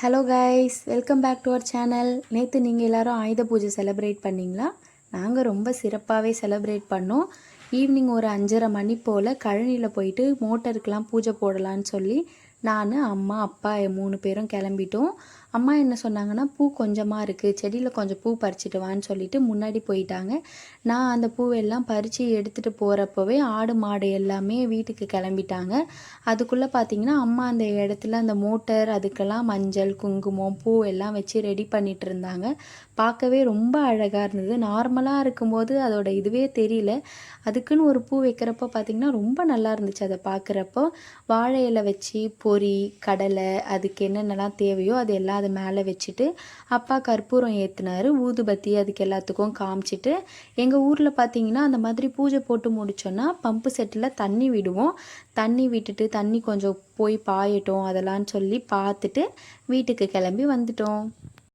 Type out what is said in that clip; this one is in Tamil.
Hello guys, welcome back to our channel. நேற்று நீங்கள் எல்லோரும் ஆயுத பூஜை செலிப்ரேட் பண்ணிங்களா? நாங்கள் ரொம்ப சிறப்பாகவே செலிப்ரேட் பண்ணோம். ஈவினிங் ஒரு 5:30 மணி போல் கழனியில் போயிட்டு மோட்டருக்கெலாம் பூஜை போடலான்னு சொல்லி நான், அம்மா, அப்பா 3 பேரும் கிளம்பிட்டோம். அம்மா என்ன சொன்னாங்கன்னா, பூ கொஞ்சமாக இருக்குது, செடியில் கொஞ்சம் பூ பறிச்சிட்டு வான்னு சொல்லிட்டு முன்னாடி போயிட்டாங்க. நான் அந்த பூவெல்லாம் பறித்து எடுத்துகிட்டு போகிறப்பவே ஆடு மாடு எல்லாமே வீட்டுக்கு கிளம்பிட்டாங்க. அதுக்குள்ளே பார்த்திங்கன்னா அம்மா அந்த இடத்துல அந்த மோட்டர் அதுக்கெல்லாம் மஞ்சள் குங்குமம் பூ எல்லாம் வச்சு ரெடி பண்ணிகிட்டு இருந்தாங்க. பார்க்கவே ரொம்ப அழகாக இருந்தது. நார்மலாக இருக்கும்போது அதோட இதுவே தெரியல. அதுக்குன்னு ஒரு பூ வைக்கிறப்போ பார்த்திங்கன்னா ரொம்ப நல்லா இருந்துச்சு. அதை பார்க்குறப்போ வாழை இலை வச்சு பொரி கடலை அதுக்கு என்னென்னலாம் தேவையோ அது எல்லாம் அது மேலே வச்சுட்டு அப்பா கற்பூரம் ஏற்றினார். ஊதுபத்தி அதுக்கு எல்லாத்துக்கும் காமிச்சிட்டு எங்கள் ஊரில் பார்த்திங்கன்னா அந்த மாதிரி பூஜை போட்டு முடித்தோன்னா பம்பு செட்டில் தண்ணி விடுவோம். தண்ணி விட்டுட்டு தண்ணி கொஞ்சம் போய் பாயட்டும் அதெல்லாம் சொல்லி பார்த்துட்டு வீட்டுக்கு கிளம்பி வந்துட்டோம்.